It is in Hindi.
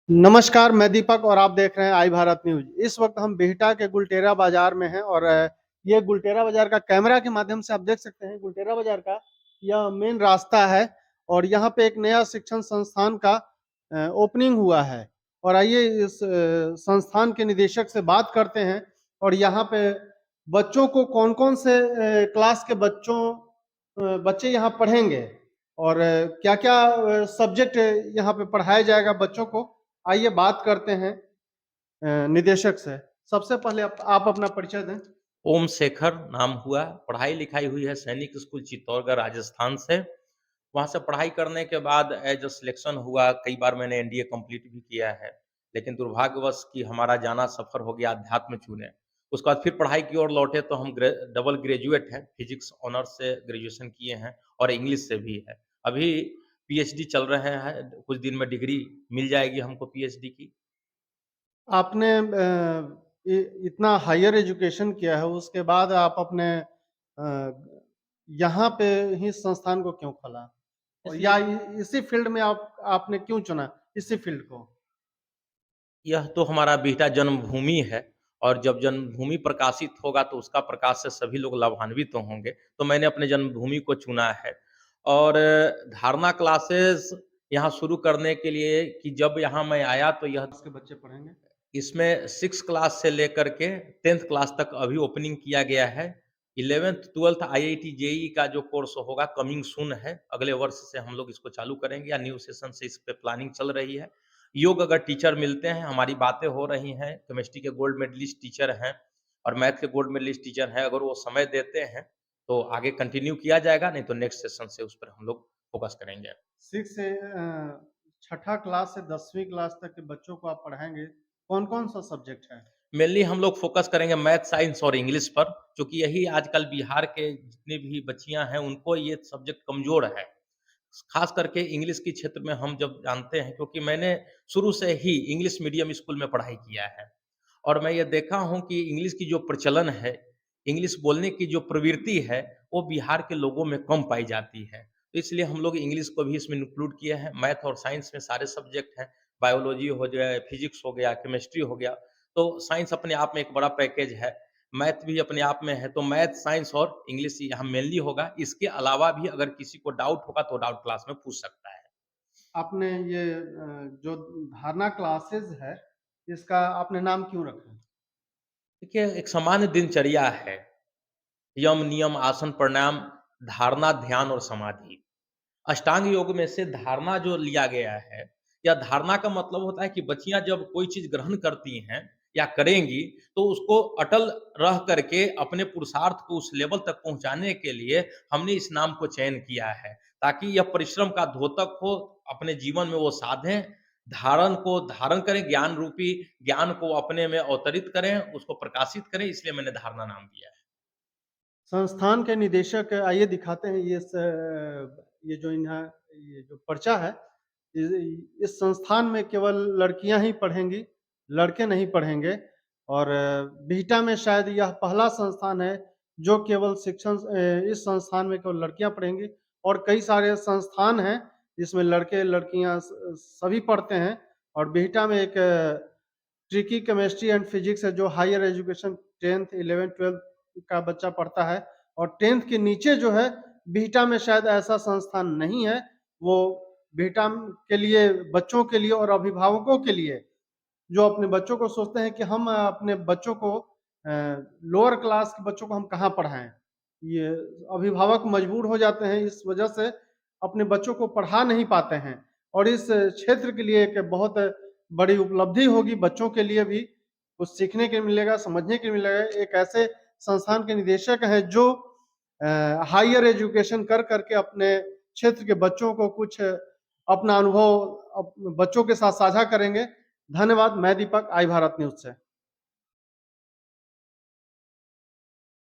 नमस्कार, मैं दीपक और आप देख रहे हैं आई भारत न्यूज़। इस वक्त हम बिहटा के गुलटेरा बाजार में हैं और ये गुलटेरा बाजार का कैमरा के माध्यम से आप देख सकते हैं गुलटेरा बाजार का यह मेन रास्ता है और यहाँ पे एक नया शिक्षण संस्थान का ओपनिंग हुआ है। और आइए इस संस्थान के निदेशक से बात करते हैं और यहाँ पे बच्चों को कौन-कौन से क्लास के बच्चे यहाँ पढ़ेंगे और क्या-क्या सब्जेक्ट यहाँ पे पढ़ाया जाएगा बच्चों को। आइए बात करते हैं निदेशक से। सबसे पहले आप अपना परिचय दें। ओम शेखर नाम हुआ, पढ़ाई-लिखाई हुई है सैनिक स्कूल चित्तौड़गढ़ राजस्थान से। वहाँ से पढ़ाई करने के बाद एज़ अ सिलेक्शन हुआ, कई बार मैंने एनडीए कंप्लीट भी किया है। लेकिन दुर्भाग्यवश कि हमारा जाना सफर हो गया अध्यात्म चुने। उसके बाद फिर पढ़ाई की ओर लौटे तो हम डबल ग्रेजुएट हैं, फिजिक्स ऑनर्स से ग्रेजुएशन किए हैं और इंग्लिश से भी है। अभी पीएचडी चल रहे हैं, कुछ दिन में डिग्री मिल जाएगी हमको पीएचडी की। आपने इतना हायर एजुकेशन किया है उसके बाद आप अपने यहाँ पे ही संस्थान को क्यों खोला? और या इसलिए इसी फील्ड में आपने क्यों चुना इसी फील्ड को? यह तो हमारा बिहटा जन्मभूमि है और जब जन्मभूमि प्रकाशित होगा तो उसका प्रकाश से सभी लोग लाभान्वित तो होंगे। तो मैंने अपने जन्मभूमि को चुना है और धारणा क्लासेस यहाँ शुरू करने के लिए कि जब यहाँ मैं आया तो यह क्लास के बच्चे पढ़ेंगे? इसमें 6 क्लास से लेकर के 10th क्लास तक अभी ओपनिंग किया गया है। 11th 12th आईआईटी जेईई का जो कोर्स होगा कमिंग सून है। अगले वर्ष से हम लोग इसको चालू करेंगे या न्यू सेशन से इस पे प्लानिंग चल रही है। योग अगर टीचर मिलते हैं, हमारी बातें हो रही हैं, केमिस्ट्री के गोल्ड मेडलिस्ट टीचर हैं और मैथ के गोल्ड मेडलिस्ट टीचर हैं, अगर वो समय देते हैं, तो आगे कंटिन्यू किया जाएगा, नहीं तो नेक्स्ट सेशन से उस पर हम लोग फोकस करेंगे। 6 से छठा क्लास से 10वीं क्लास तक के बच्चों को आप पढ़ाएँगे, कौन-कौन सा सब्जेक्ट है? मेनली हम लोग फ़ोकस करेंगे मैथ, साइंस और इंग्लिश पर, क्योंकि यही आजकल बिहार के जितनी भी बच्चियाँ हैं, उनको ये सब्जेक्ट कमज़ोर है। ख़ास करके इंग्लिश के क्षेत्र में हम जब जानते हैं क्योंकि मैंने शुरू से ही इंग्लिश मीडियम स्कूल में पढ़ाई किया है और मैं ये देखा हूँ कि इंग्लिश की जो प्रचलन है, इंग्लिश बोलने की जो प्रवृत्ति है, वो बिहार के लोगों में कम पाई जाती है। तो इसलिए हम लोग इंग्लिश को भी इसमें इंक्लूड किए हैं। मैथ और साइंस में सारे सब्जेक्ट हैं, बायोलॉजी हो जाए, फिज़िक्स हो गया, केमिस्ट्री हो गया। तो साइंस अपने आप में एक बड़ा पैकेज है, मैथ भी अपने आप में है, तो मैथ, साइंस और इंग्लिश यहाँ मेनली होगा। इसके अलावा भी अगर किसी को डाउट होगा तो डाउट क्लास में पूछ सकता है। आपने ये जो धारणा क्लासेस है, इसका आपने नाम क्यों रखा? देखिए, एक सामान्य दिनचर्या है, यम, नियम, आसन, प्राणायाम, धारणा, ध्यान और समाधि। अष्टांग योग में से धारणा जो लिया गया है या धारणा का मतलब होता है कि बच्चियां जब कोई चीज ग्रहण करती हैं या करेंगी तो उसको अटल रह करके अपने पुरुषार्थ को उस लेवल तक पहुंचाने के लिए हमने इस नाम को चयन किया है ताकि यह परिश्रम का द्योतक हो अपने जीवन में वो साधें धारण को धारण करें ज्ञान रूपी ज्ञान को अपने में अवतरित करें उसको प्रकाशित करें इसलिए मैंने धारणा नाम दिया है। संस्थान के निदेशक आइए दिखाते हैं ये जो इन्हा ये जो पर्चा है, इस संस्थान में केवल लड़कियां ही पढ़ेंगी, लड़के नहीं पढ़ेंगे और बिहटा में शायद यह पहला संस्थान है जो केवल इस संस्थान में केवल लड़कियां पढ़ेंगी और कई सारे संस्थान हैं जिसमें लड़के लड़कियां सभी पढ़ते हैं और बिहटा में एक ट्रिकी केमिस्ट्री एंड फिजिक्स है जो higher education 10th 11th 12th का बच्चा पढ़ता है और 10th के नीचे जो है बिहटा में शायद ऐसा संस्थान नहीं है। वो बिहटा के लिए बच्चों के लिए और अभिभावकों के लिए जो अपने बच्चों को सोचते हैं कि हम अपने बच्चों को लोअर क्लास के बच्चों को हम कहाँ पढ़ाएँ। ये अभिभावक मजबूर हो जाते हैं इस वजह से अपने बच्चों को पढ़ा नहीं पाते हैं और इस क्षेत्र के लिए एक बहुत बड़ी उपलब्धि होगी बच्चों के लिए भी, कुछ सीखने के लिए मिलेगा, समझने के लिए मिलेगा। एक ऐसे संस्थान के निदेशक हैं जो हायर एजुकेशन कर के अपने क्षेत्र के बच्चों को कुछ अपना अनुभव बच्चों के साथ साझा करेंगे। धन्यवाद। मैं दीपक, आई भारत न्यूज़ से।